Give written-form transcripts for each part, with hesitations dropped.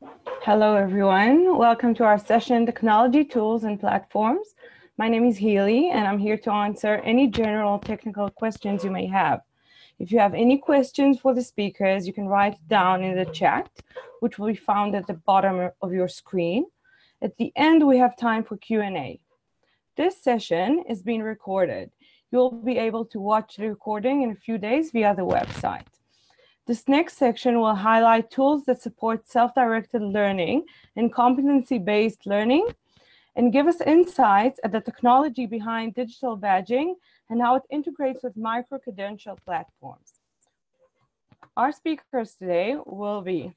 Hello, everyone. Welcome to our session, Technology, Tools, and Platforms. My name is Healy, and I'm here to answer any general technical questions you may have. If you have any questions for the speakers, you can write it down in the chat, which will be found at the bottom of your screen. At the end, we have time for Q&A. This session is being recorded. You'll be able to watch the recording in a few days via the website. This next section will highlight tools that support self-directed learning and competency-based learning and give us insights at the technology behind digital badging and how it integrates with micro-credential platforms. Our speakers today will be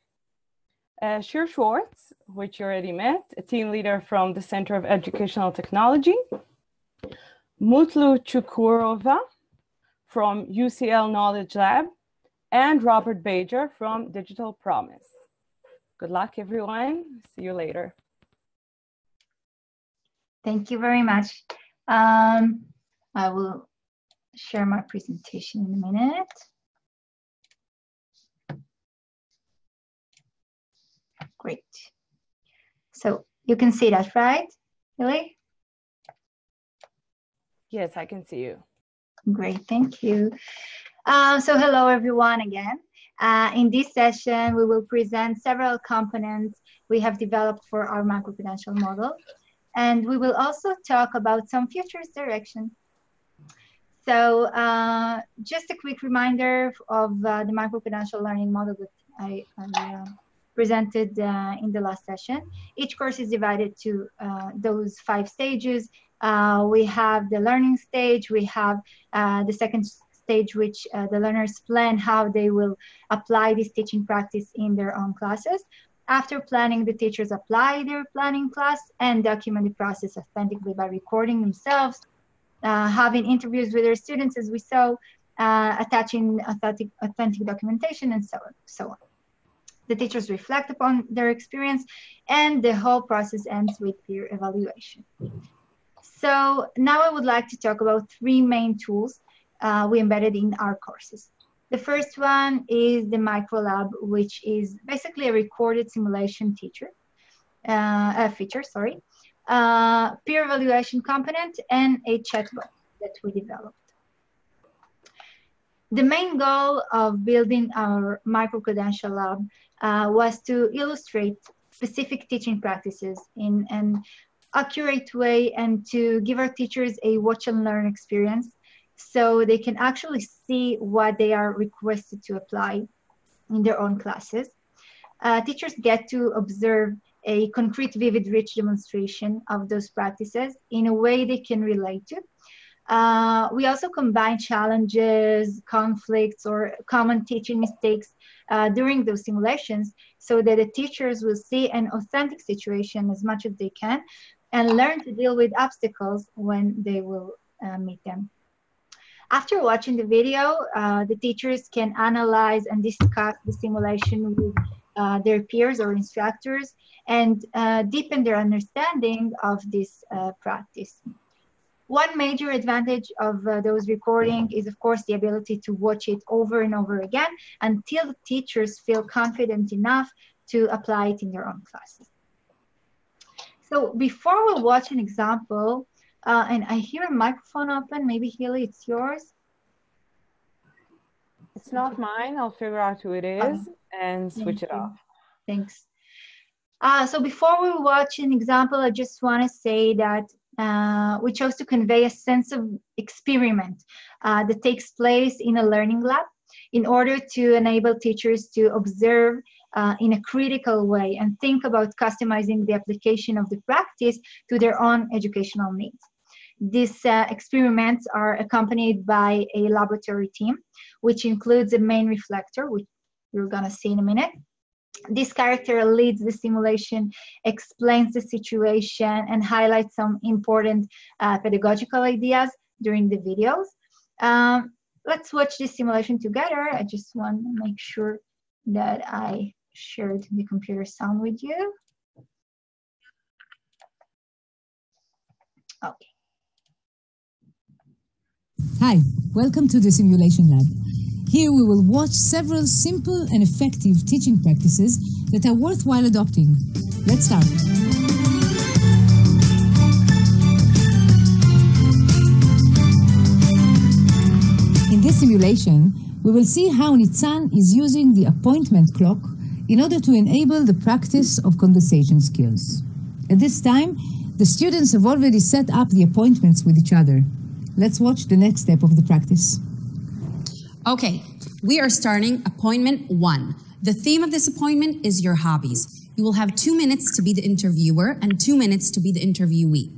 Shir Schwartz, which you already met, a team leader from the Center of Educational Technology, Mutlu Chukurova from UCL Knowledge Lab, and Robert Bajer from Digital Promise. Good luck, everyone. See you later. Thank you very much. I will share my presentation in a minute. Great. So you can see that, right, Lily? Yes, I can see you. Great, thank you. So hello, everyone, again. In this session, we will present several components we have developed for our micro-credential model. And we will also talk about some futurist direction. So just a quick reminder of the micro-credential learning model that I presented in the last session. Each course is divided to those 5 stages. We have the learning stage, we have the second stage, which the learners plan how they will apply this teaching practice in their own classes. After planning, the teachers apply their planning class and document the process authentically by recording themselves, having interviews with their students, as we saw, attaching authentic documentation, and so on. The teachers reflect upon their experience, and the whole process ends with peer evaluation. So now I would like to talk about 3 main tools we embedded in our courses. The first one is the MicroLab, which is basically a recorded simulation feature, peer evaluation component, and a chatbot that we developed. The main goal of building our micro-credential lab was to illustrate specific teaching practices in an accurate way and to give our teachers a watch and learn experience so they can actually see what they are requested to apply in their own classes. Teachers get to observe a concrete, vivid, rich demonstration of those practices in a way they can relate to. We also combine challenges, conflicts, or common teaching mistakes during those simulations so that the teachers will see an authentic situation as much as they can and learn to deal with obstacles when they will meet them. After watching the video, the teachers can analyze and discuss the simulation with their peers or instructors and deepen their understanding of this practice. One major advantage of those recordings is, of course, the ability to watch it over and over again until the teachers feel confident enough to apply it in their own classes. So before we watch an example, and I hear a microphone open, maybe Healy, it's yours. It's not mine. I'll figure out who it is and switch it off. Thanks. So before we watch an example, I just want to say that we chose to convey a sense of experiment that takes place in a learning lab in order to enable teachers to observe in a critical way and think about customizing the application of the practice to their own educational needs. These experiments are accompanied by a laboratory team, which includes a main reflector, which you're going to see in a minute. This character leads the simulation, explains the situation, and highlights some important pedagogical ideas during the videos. Let's watch this simulation together. I just want to make sure that I shared the computer sound with you. Okay. Hi, welcome to the Simulation Lab. Here we will watch several simple and effective teaching practices that are worthwhile adopting. Let's start. In this simulation, we will see how Nitzan is using the appointment clock in order to enable the practice of conversation skills. At this time, the students have already set up the appointments with each other. Let's watch the next step of the practice. Okay, we are starting appointment 1. The theme of this appointment is your hobbies. You will have 2 minutes to be the interviewer and 2 minutes to be the interviewee.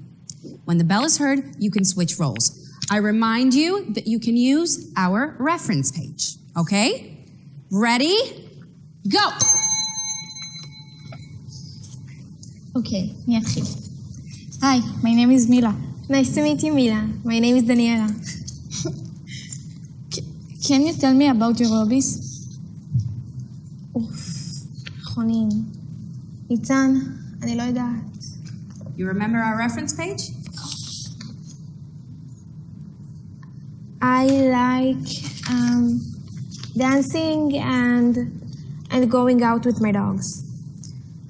When the bell is heard, you can switch roles. I remind you that you can use our reference page. Okay? Ready? Go! Okay, אני אתחיל. Hi, my name is Mila. Nice to meet you, Mila. My name is Daniela. Can you tell me about your hobbies? נכונים. ניצן, אני לא יודעת. You remember our reference page? I like dancing and going out with my dogs.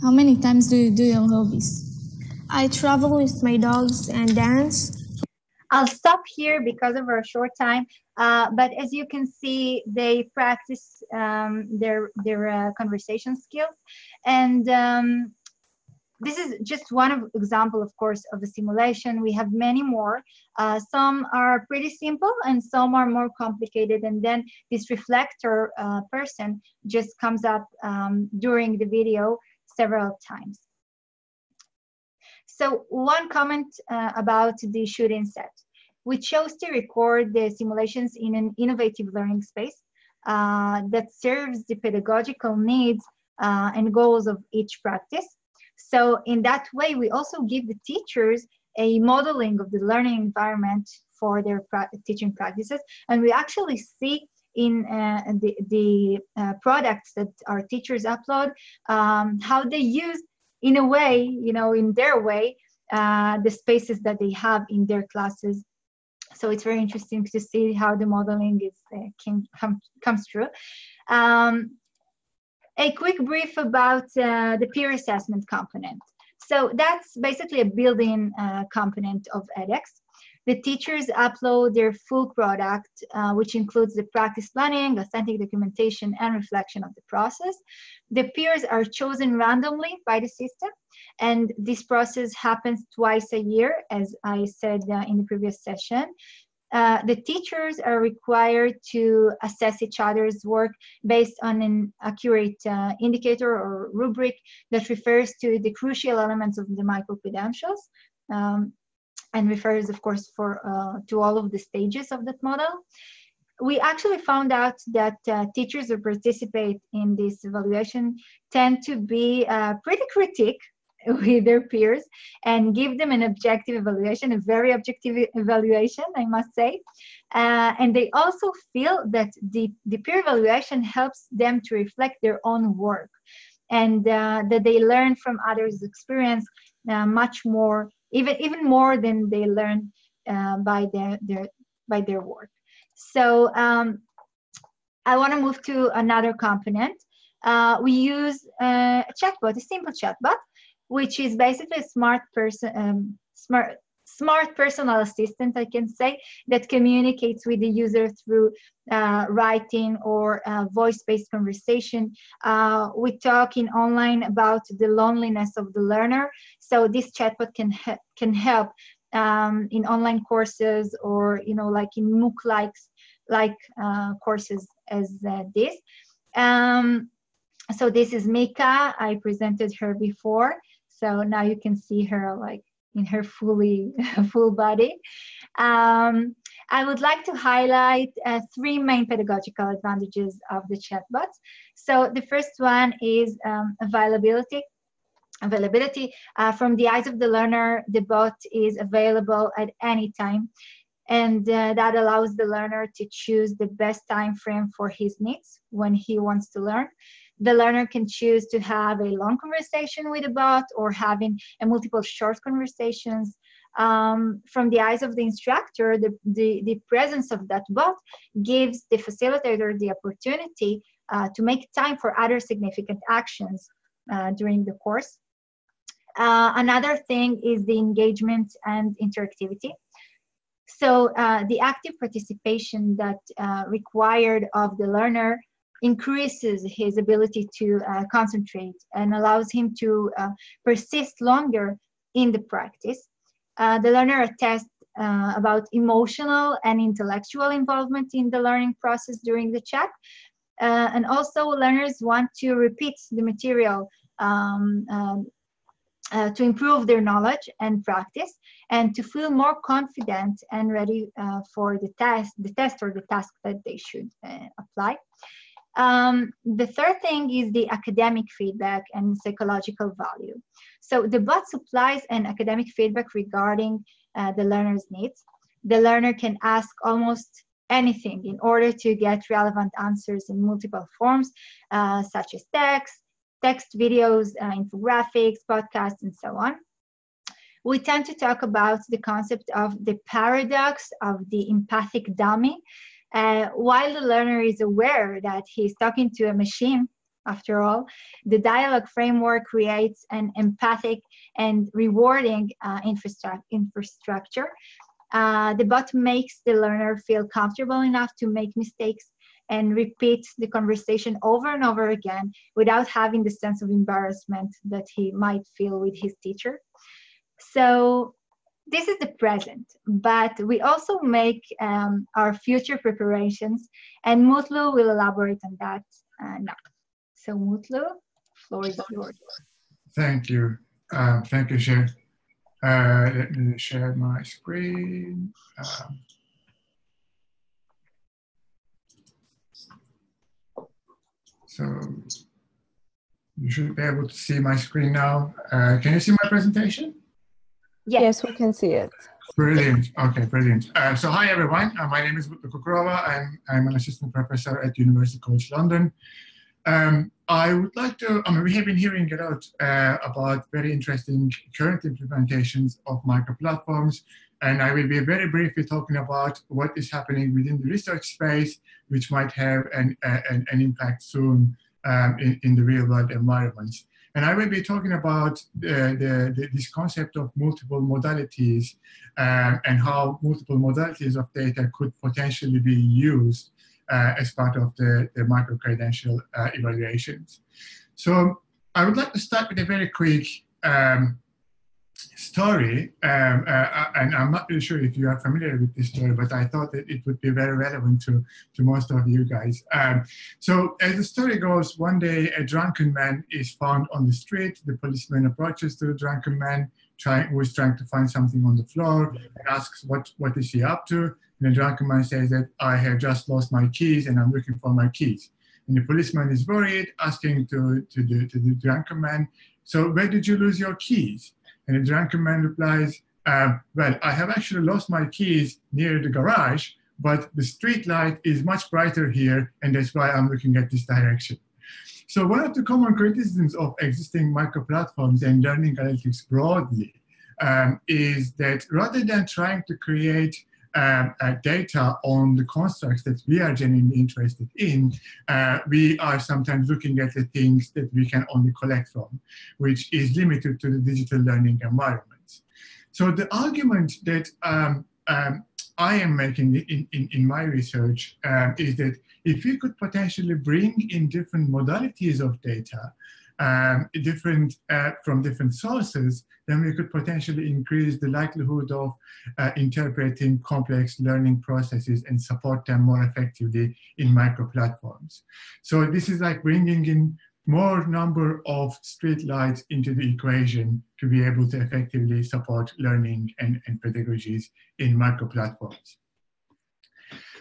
How many times do you do your hobbies? I travel with my dogs and dance. I'll stop here because of our short time, but as you can see, they practice their conversation skills, and this is just one example, of course, of a simulation. We have many more. Some are pretty simple and some are more complicated, and then this reflector person just comes up during the video several times. So one comment about the shooting set. We chose to record the simulations in an innovative learning space that serves the pedagogical needs and goals of each practice. So in that way, we also give the teachers a modeling of the learning environment for their teaching practices. And we actually see in the products that our teachers upload, how they use, in a way, in their way, the spaces that they have in their classes. So it's very interesting to see how the modeling comes through. A quick brief about the peer assessment component. So that's basically a built-in component of edX. The teachers upload their full product, which includes the practice planning, authentic documentation, and reflection of the process. The peers are chosen randomly by the system, and this process happens twice a year, as I said in the previous session. The teachers are required to assess each other's work based on an accurate indicator or rubric that refers to the crucial elements of the micro-credentials. And refers, of course, to all of the stages of that model. We actually found out that teachers who participate in this evaluation tend to be pretty critic with their peers and give them an objective evaluation, a very objective evaluation, I must say. And they also feel that the peer evaluation helps them to reflect their own work and that they learn from others' experience much more, even more than they learn by their work. So I want to move to another component. We use a chatbot, a simple chatbot, which is basically a smart personal assistant, I can say, that communicates with the user through writing or voice-based conversation. We talk in online about the loneliness of the learner. So this chatbot can help in online courses or, like in MOOC-like courses as this. So this is Mika. I presented her before. So now you can see her like in her full body. I would like to highlight 3 main pedagogical advantages of the chatbots. So the first one is availability. From the eyes of the learner, the bot is available at any time. And that allows the learner to choose the best time frame for his needs when he wants to learn. The learner can choose to have a long conversation with a bot or having a multiple short conversations. From the eyes of the instructor, the presence of that bot gives the facilitator the opportunity to make time for other significant actions during the course. Another thing is the engagement and interactivity. So the active participation that required of the learner increases his ability to concentrate and allows him to persist longer in the practice. The learner attests about emotional and intellectual involvement in the learning process during the chat. And also learners want to repeat the material to improve their knowledge and practice, and to feel more confident and ready for the test or the task that they should apply. The third thing is the academic feedback and psychological value. So the bot supplies an academic feedback regarding the learner's needs. The learner can ask almost anything in order to get relevant answers in multiple forms, such as text, videos, infographics, podcasts, and so on. We tend to talk about the concept of the paradox of the empathic dummy. While the learner is aware that he's talking to a machine, after all, the dialogue framework creates an empathic and rewarding infrastructure. The bot makes the learner feel comfortable enough to make mistakes and repeat the conversation over and over again without having the sense of embarrassment that he might feel with his teacher. So this is the present, but we also make our future preparations, and Mutlu will elaborate on that now. So Mutlu, floor is yours. Thank you. Thank you, Cher. Let me share my screen. So you should be able to see my screen now. Can you see my presentation? Yes, we can see it. Brilliant. Okay, brilliant. So hi, everyone. My name is Mutlu Kukurova. I'm an assistant professor at University College London. I would like to, we have been hearing a lot about very interesting current implementations of micro-platforms, and I will be very briefly talking about what is happening within the research space, which might have an impact soon in the real-world environments. And I will be talking about this concept of multiple modalities and how multiple modalities of data could potentially be used as part of the micro-credential evaluations. So I would like to start with a very quick story, and I'm not really sure if you are familiar with this story, but I thought that it would be very relevant to most of you guys. So as the story goes, one day a drunken man is found on the street. The policeman approaches to the drunken man, who is trying to find something on the floor, and asks what is he up to. And the drunken man says that I have just lost my keys and I'm looking for my keys. And the policeman is worried, asking to the drunken man, so where did you lose your keys? And the drunken man replies, well, I have actually lost my keys near the garage, but the street light is much brighter here, and that's why I'm looking at this direction. So one of the common criticisms of existing micro-platforms and learning analytics broadly is that rather than trying to create data on the constructs that we are genuinely interested in, we are sometimes looking at the things that we can only collect from, which is limited to the digital learning environment. So the argument that I am making in my research is that if we could potentially bring in different modalities of data, from different sources, then we could potentially increase the likelihood of interpreting complex learning processes and support them more effectively in micro-platforms. So this is like bringing in more number of street lights into the equation to be able to effectively support learning and pedagogies in micro-platforms.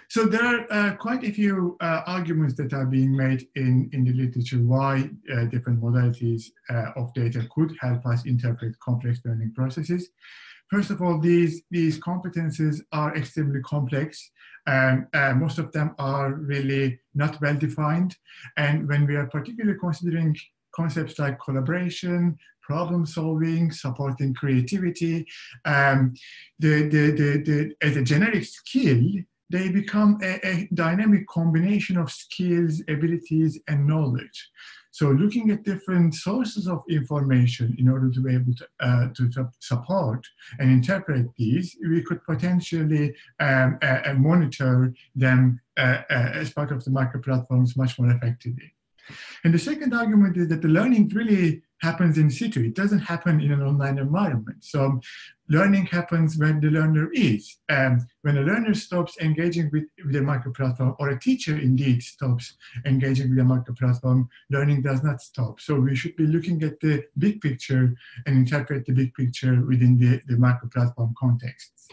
So there are quite a few arguments that are being made in the literature why different modalities of data could help us interpret complex learning processes. First of all, these competencies are extremely complex, and most of them are really not well defined. And when we are particularly considering concepts like collaboration, problem solving, supporting creativity, as a generic skill, they become a dynamic combination of skills, abilities, and knowledge. So looking at different sources of information in order to be able to support and interpret these, we could potentially monitor them as part of the micro-platforms much more effectively. And the second argument is that the learning really happens in situ. It doesn't happen in an online environment. So learning happens when the learner is. When a learner stops engaging with a micro-platform, or a teacher indeed stops engaging with a micro-platform, learning does not stop. So we should be looking at the big picture and interpret the big picture within the micro-platform contexts.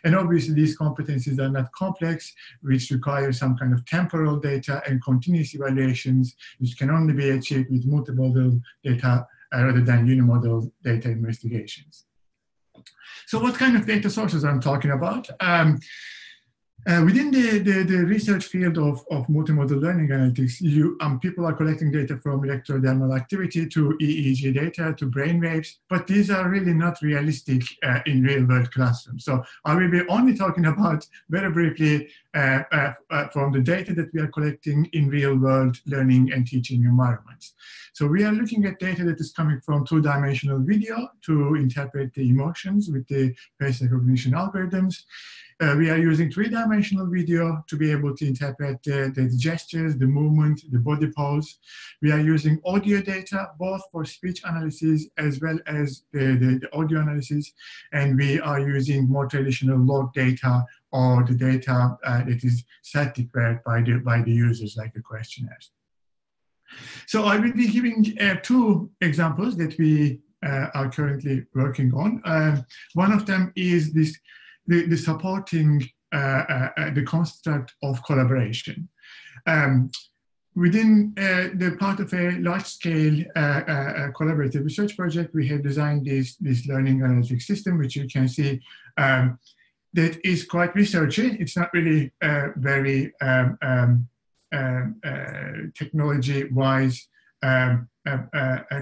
And obviously these competencies are not complex, which require some kind of temporal data and continuous evaluations, which can only be achieved with multimodal data rather than unimodal data investigations. So what kind of data sources I'm talking about? Within the research field of multimodal learning analytics, people are collecting data from electrodermal activity to EEG data to brainwaves, but these are really not realistic in real-world classrooms. So I will be only talking about, very briefly, from the data that we are collecting in real-world learning and teaching environments. So we are looking at data that is coming from two-dimensional video to interpret the emotions with the face recognition algorithms. We are using three-dimensional video to be able to interpret the gestures, the movement, the body pose. We are using audio data, both for speech analysis as well as the audio analysis. And we are using more traditional log data, or the data that is self-declared by the users, like the questionnaires. So I will be giving two examples that we are currently working on. One of them is the supporting the construct of collaboration. Within the part of a large-scale collaborative research project, we have designed this learning analytics system, which you can see that is quite researchy. It's not really very technology-wise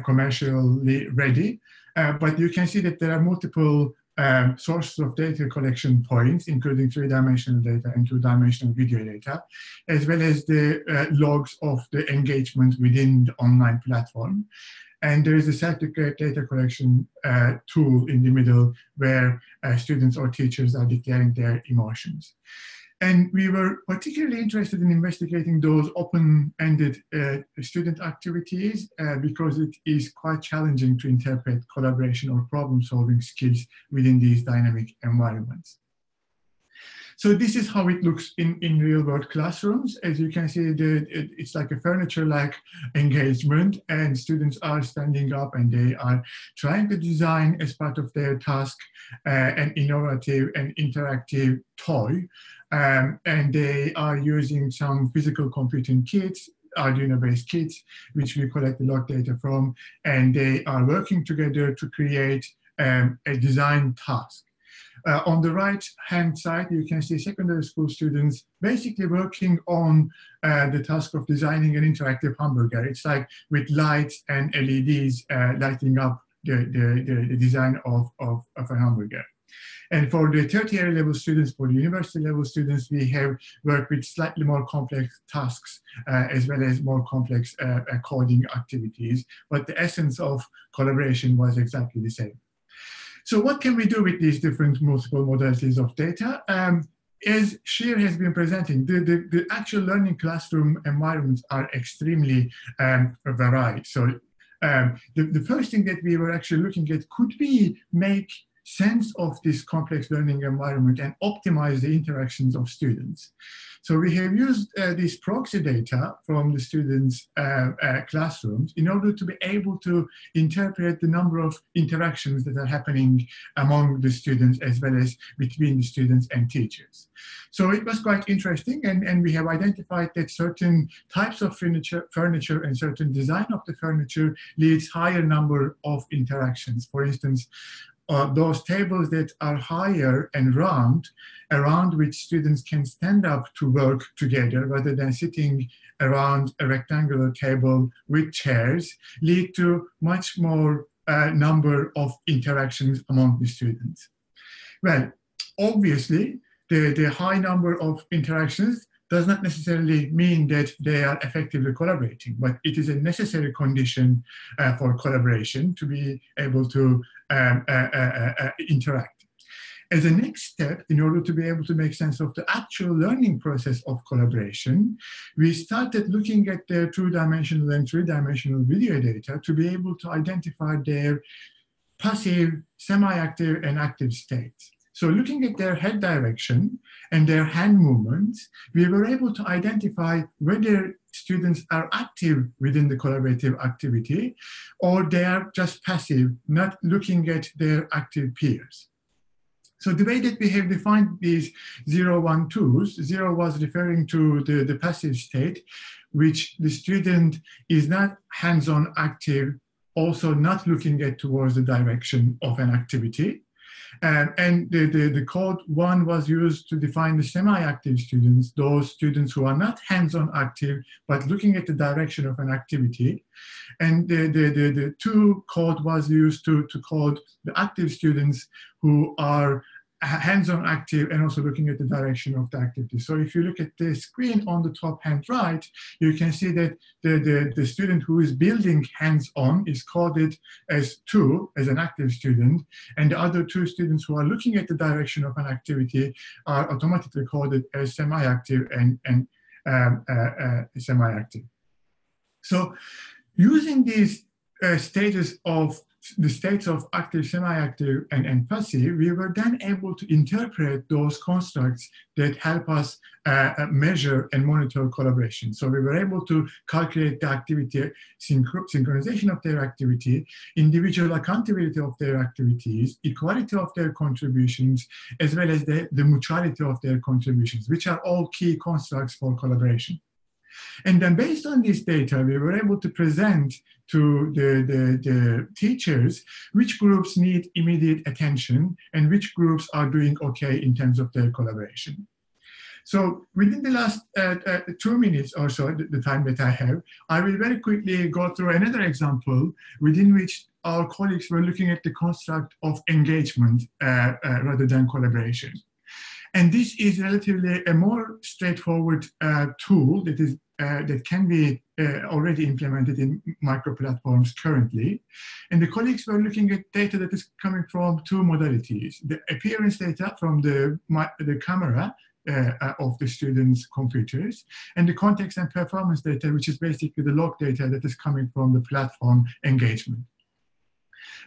commercially ready, but you can see that there are multiple sources of data collection points, including three-dimensional data and two-dimensional video data, as well as the logs of the engagement within the online platform. And there is a self-declared data collection tool in the middle where students or teachers are declaring their emotions. And we were particularly interested in investigating those open-ended student activities because it is quite challenging to interpret collaboration or problem-solving skills within these dynamic environments. So this is how it looks in real-world classrooms. As you can see, it's like a furniture-like engagement, and students are standing up and they are trying to design, as part of their task, an innovative and interactive toy. And they are using some physical computing kits, Arduino-based kits, which we collect a log data from, and they are working together to create a design task. On the right-hand side, you can see secondary school students basically working on the task of designing an interactive hamburger. It's like with lights and LEDs lighting up the design of a hamburger. And for the tertiary level students, for the university level students, we have worked with slightly more complex tasks as well as more complex coding activities. But the essence of collaboration was exactly the same. So what can we do with these different multiple modalities of data? As Sheer has been presenting, the actual learning classroom environments are extremely varied. So the first thing that we were actually looking at, could we make sense of this complex learning environment and optimize the interactions of students? So we have used this proxy data from the students' classrooms in order to be able to interpret the number of interactions that are happening among the students as well as between the students and teachers. So it was quite interesting, and we have identified that certain types of furniture and certain design of the furniture leads higher number of interactions. For instance, those tables that are higher and round, around which students can stand up to work together rather than sitting around a rectangular table with chairs, lead to much more number of interactions among the students. Well, obviously, the high number of interactions does not necessarily mean that they are effectively collaborating, but it is a necessary condition for collaboration to be able to interact. As a next step, in order to be able to make sense of the actual learning process of collaboration, we started looking at their two-dimensional and three-dimensional video data to be able to identify their passive, semi-active, and active states. So looking at their head direction and their hand movements, we were able to identify whether students are active within the collaborative activity or they are just passive, not looking at their active peers. So the way that we have defined these 0, 1, 2s, 0 was referring to the passive state, which the student is not hands-on active, also not looking at towards the direction of an activity. And the code 1 was used to define the semi-active students, those students who are not hands-on active, but looking at the direction of an activity. And the 2 code was used to code the active students who are hands-on active and also looking at the direction of the activity. So if you look at the screen on the top hand right, you can see that the student who is building hands-on is coded as 2, as an active student, and the other 2 students who are looking at the direction of an activity are automatically coded as semi-active and semi-active. So using these stages of the states of active, semi-active, and passive, we were then able to interpret those constructs that help us measure and monitor collaboration. So we were able to calculate the activity, synchronization of their activity, individual accountability of their activities, equality of their contributions, as well as the mutuality of their contributions, which are all key constructs for collaboration. And then based on this data, we were able to present to the teachers which groups need immediate attention and which groups are doing okay in terms of their collaboration. So within the last 2 minutes or so, the time that I have, I will very quickly go through another example within which our colleagues were looking at the construct of engagement rather than collaboration. And this is relatively a more straightforward tool that is that can be already implemented in micro-platforms currently. And the colleagues were looking at data that is coming from 2 modalities: the appearance data from the camera of the students' computers, and the context and performance data, which is basically the log data that is coming from the platform engagement.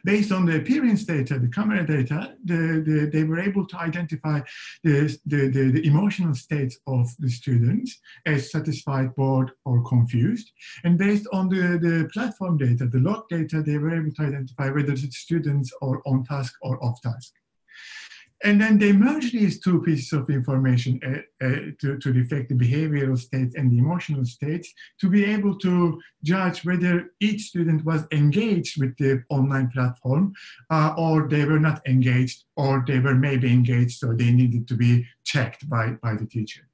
Based on the appearance data, the camera data, they were able to identify the emotional states of the students as satisfied, bored, or confused. And based on the platform data, the log data, they were able to identify whether the students are on task or off task. And then they merge these 2 pieces of information to reflect the behavioral states and the emotional states to be able to judge whether each student was engaged with the online platform or they were not engaged, or they were maybe engaged, so they needed to be checked by the teacher.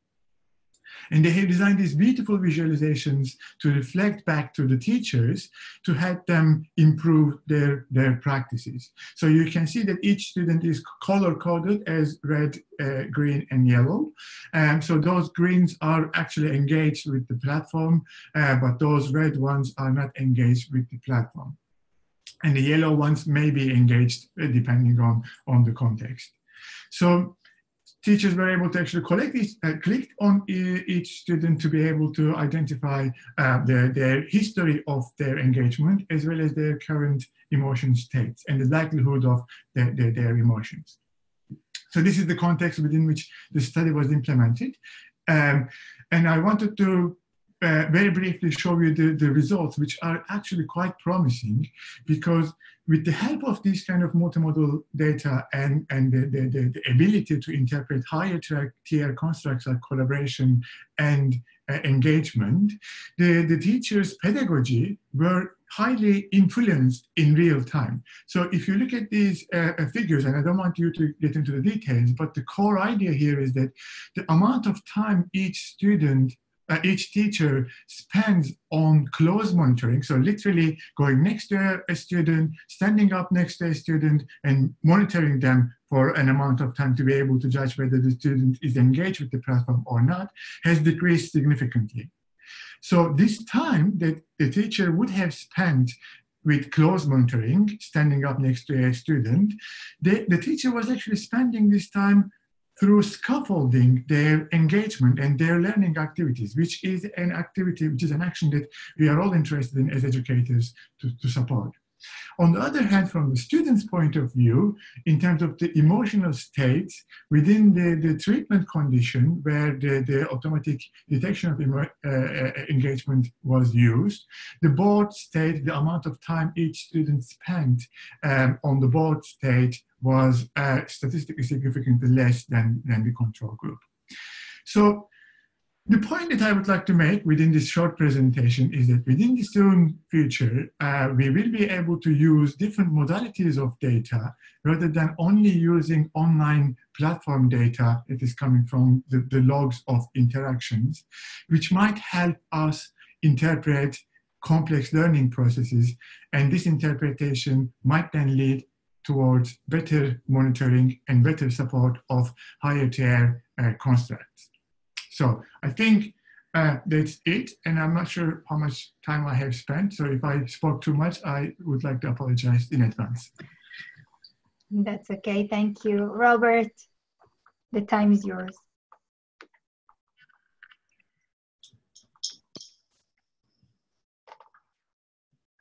And they have designed these beautiful visualizations to reflect back to the teachers to help them improve their practices. So you can see that each student is color-coded as red, green, and yellow. So those greens are actually engaged with the platform, but those red ones are not engaged with the platform. And the yellow ones may be engaged depending on the context. So teachers were able to actually click on each student to be able to identify their history of their engagement, as well as their current emotion states and the likelihood of their emotions. So this is the context within which the study was implemented. And I wanted to very briefly show you the results, which are actually quite promising, because with the help of this kind of multimodal data and the ability to interpret higher tier constructs like collaboration and engagement, the teachers' pedagogy were highly influenced in real time. So if you look at these figures, and I don't want you to get into the details, but the core idea here is that the amount of time each student each teacher spends on close monitoring, so literally going next to a student, standing up next to a student, and monitoring them for an amount of time to be able to judge whether the student is engaged with the platform or not, has decreased significantly. So this time that the teacher would have spent with close monitoring, standing up next to a student, the teacher was actually spending this time through scaffolding their engagement and their learning activities, which is an activity, which is an action that we are all interested in as educators to support. On the other hand, from the student's point of view, in terms of the emotional states within the treatment condition where the automatic detection of engagement was used, the board state, the amount of time each student spent on the board state was statistically significantly less than the control group. So the point that I would like to make within this short presentation is that within the soon future, we will be able to use different modalities of data rather than only using online platform data that is coming from the logs of interactions, which might help us interpret complex learning processes. And this interpretation might then lead towards better monitoring and better support of higher tier constructs. So I think that's it, and I'm not sure how much time I have spent. So if I spoke too much, I would like to apologize in advance. That's okay, thank you. Robert, the time is yours.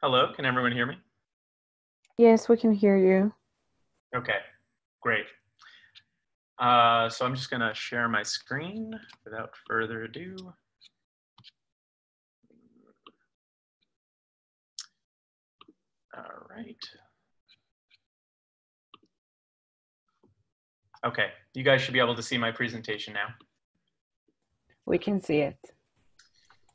Hello, can everyone hear me? Yes, we can hear you. Okay, great. So I'm just going to share my screen without further ado. All right. Okay, you guys should be able to see my presentation now. We can see it.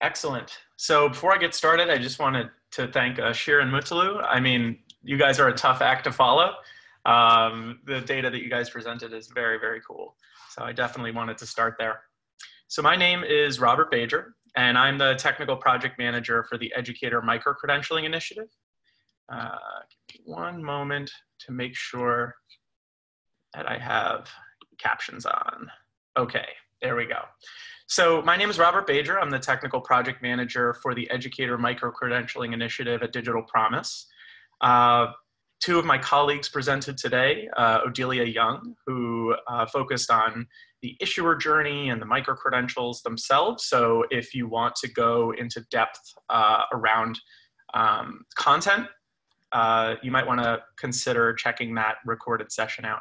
Excellent. So before I get started, I just wanted to thank Shir and Mutalu. I mean, you guys are a tough act to follow. The data that you guys presented is very, very cool. So I definitely wanted to start there. So my name is Robert Bajer, and I'm the technical project manager for the Educator Micro-credentialing initiative. Give me one moment to make sure that I have captions on. Okay, there we go. So my name is Robert Bajer. I'm the technical project manager for the Educator Micro-credentialing initiative at Digital Promise. Two of my colleagues presented today, Odelia Young, who focused on the issuer journey and the micro-credentials themselves. So if you want to go into depth around content, you might want to consider checking that recorded session out.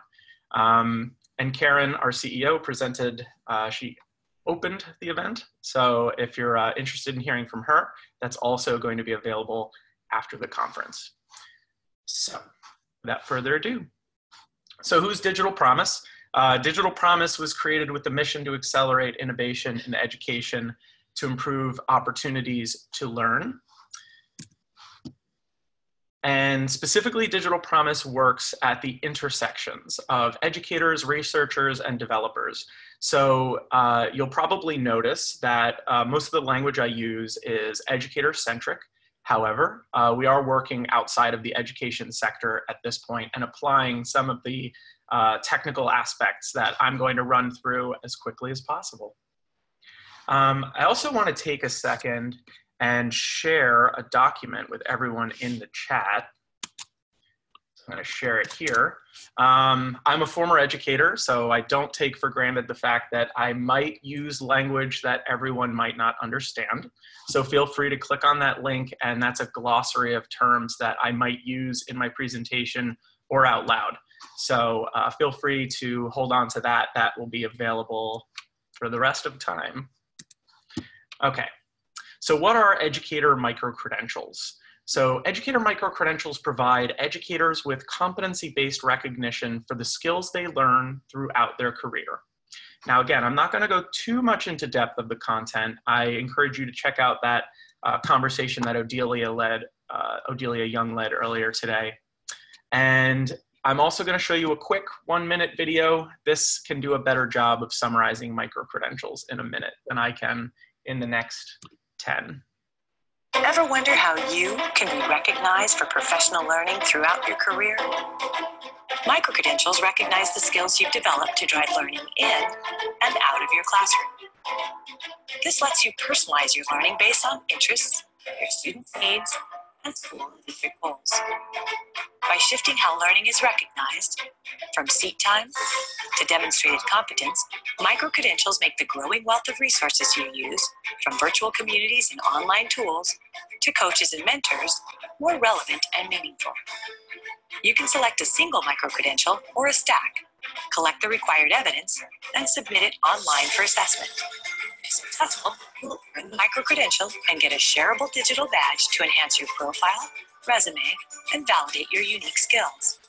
And Karen, our CEO, presented, she opened the event. So if you're interested in hearing from her, that's also going to be available after the conference. So without further ado, so who's Digital Promise? Digital Promise was created with the mission to accelerate innovation in education to improve opportunities to learn. And specifically, Digital Promise works at the intersections of educators, researchers, and developers. So you'll probably notice that most of the language I use is educator-centric. However, we are working outside of the education sector at this point and applying some of the technical aspects that I'm going to run through as quickly as possible. I also want to take a second and share a document with everyone in the chat. I'm going to share it here. I'm a former educator, so I don't take for granted the fact that I might use language that everyone might not understand. So feel free to click on that link, and that's a glossary of terms that I might use in my presentation or out loud. So feel free to hold on to that. That will be available for the rest of time. Okay, so what are educator micro-credentials? So educator micro-credentials provide educators with competency-based recognition for the skills they learn throughout their career. Now, again, I'm not going to go too much into depth of the content. I encourage you to check out that conversation that Odelia Young led earlier today. And I'm also going to show you a quick 1-minute video. This can do a better job of summarizing micro-credentials in a minute than I can in the next 10. Ever wonder how you can be recognized for professional learning throughout your career? Micro-credentials recognize the skills you've developed to drive learning in and out of your classroom. This lets you personalize your learning based on interests, your students' needs, and school and district goals. By shifting how learning is recognized, from seat time to demonstrated competence, micro-credentials make the growing wealth of resources you use, from virtual communities and online tools to coaches and mentors, more relevant and meaningful. You can select a single micro-credential or a stack, collect the required evidence, and submit it online for assessment. If successful, you'll earn the micro-credential and get a shareable digital badge to enhance your profile, resume, and validate your unique skills.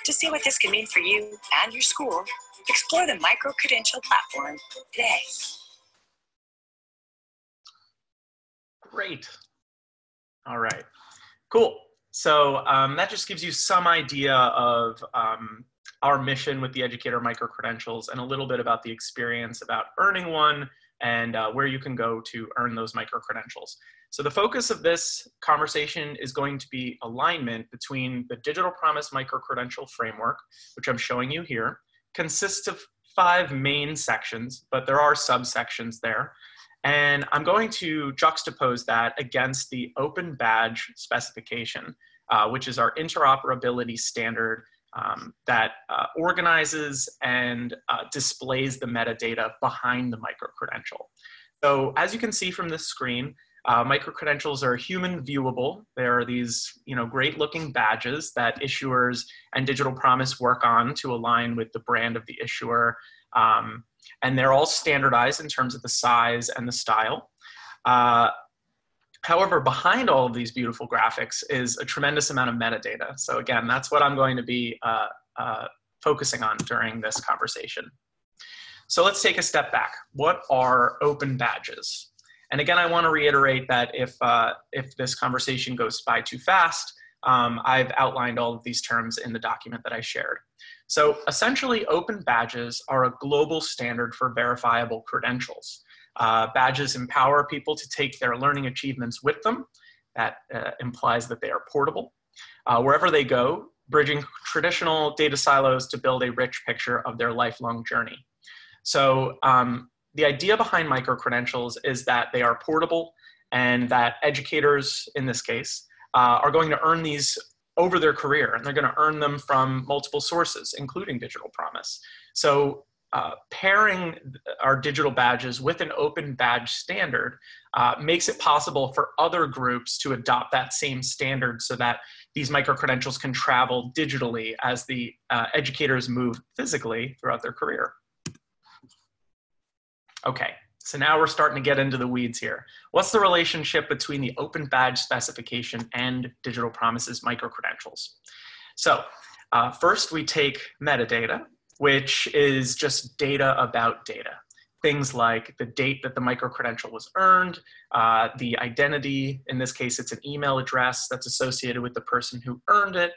To see what this can mean for you and your school, explore the Micro-credential platform today. Great. All right, cool. So that just gives you some idea of our mission with the Educator Micro-credentials and a little bit about the experience about earning one and where you can go to earn those micro-credentials. So the focus of this conversation is going to be alignment between the Digital Promise Micro-credential framework, which I'm showing you here, consists of 5 main sections, but there are subsections there. And I'm going to juxtapose that against the Open Badge specification, which is our interoperability standard that organizes and displays the metadata behind the micro-credential. So as you can see from this screen, micro-credentials are human viewable. There are these great looking badges that issuers and Digital Promise work on to align with the brand of the issuer. And they're all standardized in terms of the size and the style. However, behind all of these beautiful graphics is a tremendous amount of metadata. So again, that's what I'm going to be focusing on during this conversation. So let's take a step back. What are open badges? And again, I want to reiterate that if this conversation goes by too fast, I've outlined all of these terms in the document that I shared. So essentially, open badges are a global standard for verifiable credentials. Badges empower people to take their learning achievements with them. That implies that they are portable. Wherever they go, bridging traditional data silos to build a rich picture of their lifelong journey. So the idea behind micro-credentials is that they are portable and that educators, in this case, are going to earn these over their career, and they're going to earn them from multiple sources, including Digital Promise. So pairing our digital badges with an open badge standard makes it possible for other groups to adopt that same standard so that these micro-credentials can travel digitally as the educators move physically throughout their career. Okay, so now we're starting to get into the weeds here. What's the relationship between the open badge specification and Digital Promise's micro-credentials? So first we take metadata, which is just data about data. Things like the date that the micro-credential was earned, the identity, in this case it's an email address that's associated with the person who earned it,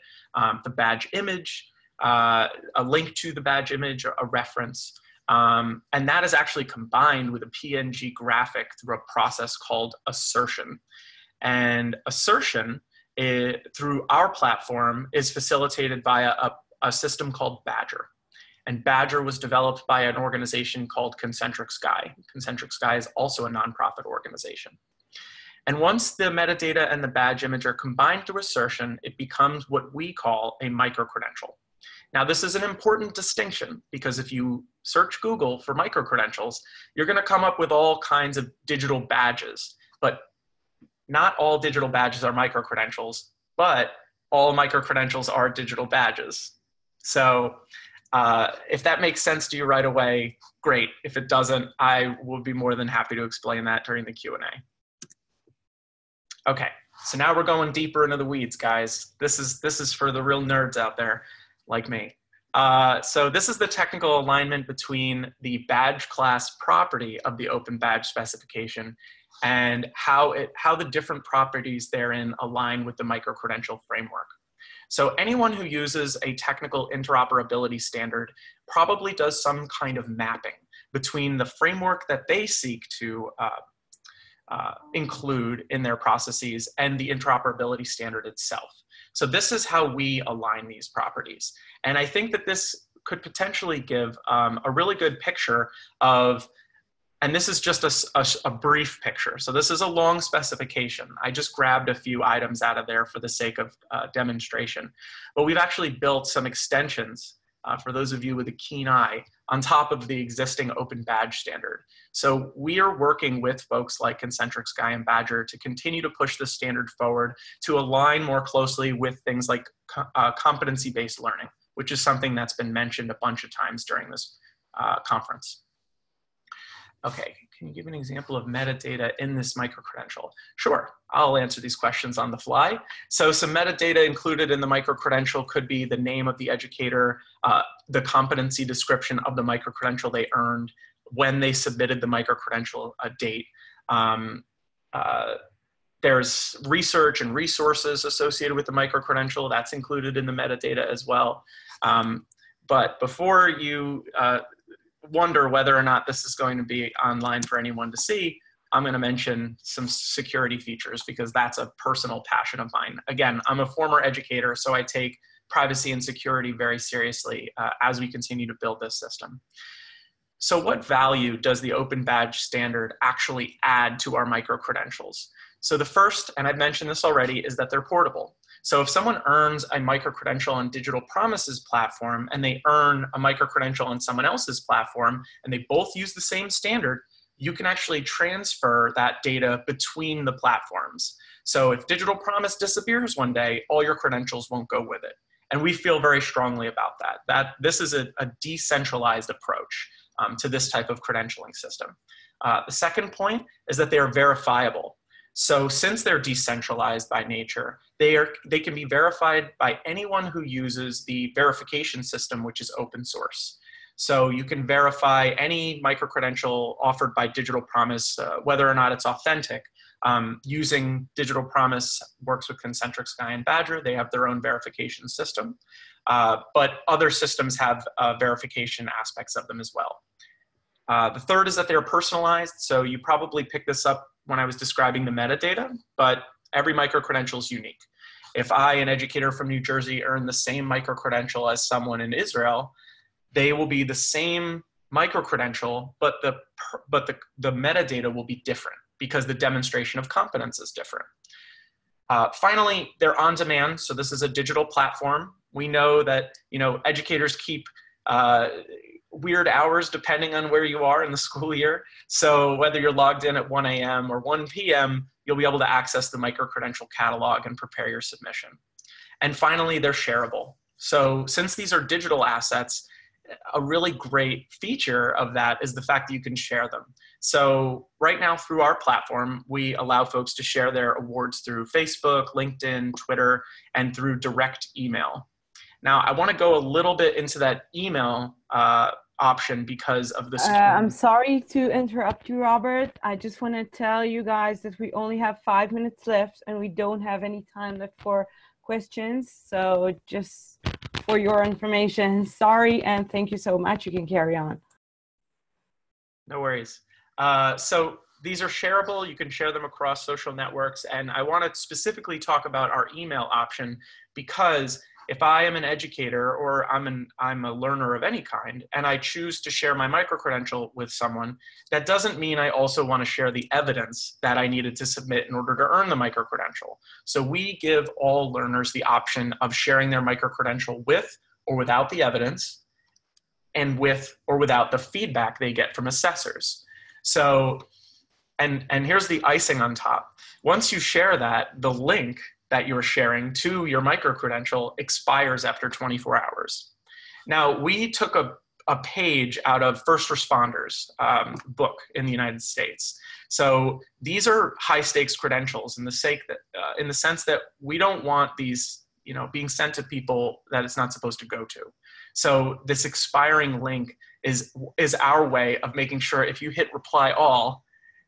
the badge image, a link to the badge image, a reference. And that is actually combined with a PNG graphic through a process called assertion. And assertion through our platform is facilitated by a system called Badger. And Badger was developed by an organization called Concentric Sky. Concentric Sky is also a nonprofit organization. And once the metadata and the badge image are combined through assertion, it becomes what we call a micro-credential. Now, this is an important distinction because if you search Google for micro-credentials, you're going to come up with all kinds of digital badges. But not all digital badges are micro-credentials, but all micro-credentials are digital badges. So if that makes sense to you right away, great. If it doesn't, I will be more than happy to explain that during the Q&A. Okay, so now we're going deeper into the weeds, guys. This is for the real nerds out there like me. So this is the technical alignment between the badge class property of the open badge specification and how the different properties therein align with the micro-credential framework. So anyone who uses a technical interoperability standard probably does some kind of mapping between the framework that they seek to include in their processes and the interoperability standard itself. So this is how we align these properties. And I think that this could potentially give a really good picture of, and this is just a brief picture. So this is a long specification. I just grabbed a few items out of there for the sake of demonstration. But we've actually built some extensions for those of you with a keen eye on top of the existing open badge standard. So we are working with folks like Concentric Sky and Badger to continue to push the standard forward to align more closely with things like competency-based learning, which is something that's been mentioned a bunch of times during this conference. Okay, can you give an example of metadata in this micro-credential? Sure, I'll answer these questions on the fly. So some metadata included in the micro-credential could be the name of the educator, the competency description of the micro-credential they earned, when they submitted the micro-credential date. There's research and resources associated with the micro-credential, that's included in the metadata as well. But before you wonder whether or not this is going to be online for anyone to see, I'm going to mention some security features because that's a personal passion of mine. Again, I'm a former educator, so I take privacy and security very seriously as we continue to build this system. So what value does the open badge standard actually add to our micro-credentials? So the first, and I've mentioned this already, is that they're portable. So if someone earns a micro-credential on Digital Promises platform and they earn a micro-credential on someone else's platform and they both use the same standard, you can actually transfer that data between the platforms. So if Digital Promise disappears one day, all your credentials won't go with it. And we feel very strongly about that this is a decentralized approach to this type of credentialing system. The second point is that they are verifiable. So since they're decentralized by nature, they can be verified by anyone who uses the verification system, which is open source. So you can verify any micro-credential offered by Digital Promise, whether or not it's authentic. Using Digital Promise works with Concentric Sky and Badger. They have their own verification system. But other systems have verification aspects of them as well. The third is that they're personalized. So you probably picked this up when I was describing the metadata, but every micro-credential is unique. If I, an educator from New Jersey, earn the same micro-credential as someone in Israel, they will be the same micro-credential, but the metadata will be different because the demonstration of competence is different. Finally, they're on demand. So this is a digital platform. We know that educators keep weird hours depending on where you are in the school year. So whether you're logged in at 1 a.m. or 1 p.m., you'll be able to access the micro-credential catalog and prepare your submission. And finally, they're shareable. So since these are digital assets, a really great feature of that is the fact that you can share them. So right now through our platform, we allow folks to share their awards through Facebook, LinkedIn, Twitter, and through direct email. Now, I want to go a little bit into that email option because of the security. I'm sorry to interrupt you, Robert. I just want to tell you guys that we only have 5 minutes left and we don't have any time left for questions. So just for your information, sorry, and thank you so much. You can carry on. No worries. So these are shareable. You can share them across social networks. And I want to specifically talk about our email option because if I am an educator or I'm a learner of any kind and I choose to share my micro-credential with someone, that doesn't mean I also want to share the evidence that I needed to submit in order to earn the micro-credential. So we give all learners the option of sharing their micro-credential with or without the evidence and with or without the feedback they get from assessors. So, and here's the icing on top. Once you share that, the link that you're sharing to your micro-credential expires after 24 hours. Now, we took a page out of First Responders book in the United States. So these are high stakes credentials in the sense that we don't want these being sent to people that it's not supposed to go to. So this expiring link is our way of making sure if you hit reply all,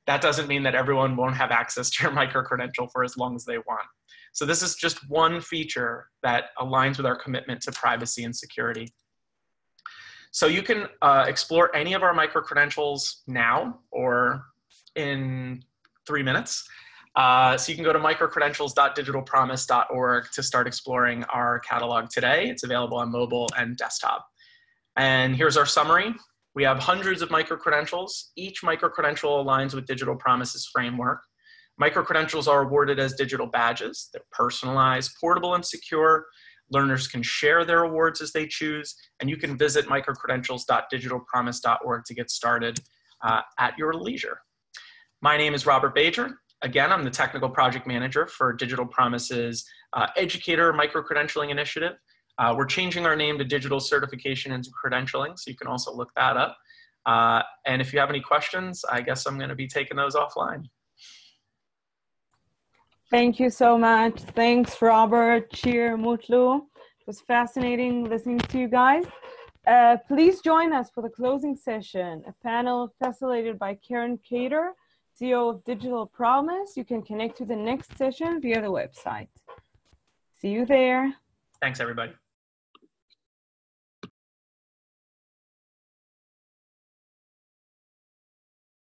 that doesn't mean that everyone won't have access to your micro-credential for as long as they want. So this is just one feature that aligns with our commitment to privacy and security. So you can explore any of our micro-credentials now or in 3 minutes. So you can go to micro-credentials.digitalpromise.org to start exploring our catalog today. It's available on mobile and desktop. And here's our summary. We have hundreds of micro-credentials. Each micro-credential aligns with Digital Promise's framework. Micro-credentials are awarded as digital badges. They're personalized, portable, and secure. Learners can share their awards as they choose, and you can visit micro-credentials.digitalpromise.org to get started at your leisure. My name is Robert Bajer. Again, I'm the Technical Project Manager for Digital Promise's Educator Micro-credentialing Initiative. We're changing our name to Digital Certification and Credentialing, so you can also look that up. And if you have any questions, I guess I'm going to be taking those offline. Thank you so much. Thanks, Robert, Cheer, Mutlu. It was fascinating listening to you guys. Please join us for the closing session, a panel facilitated by Karen Cater, CEO of Digital Promise. You can connect to the next session via the website. See you there. Thanks, everybody.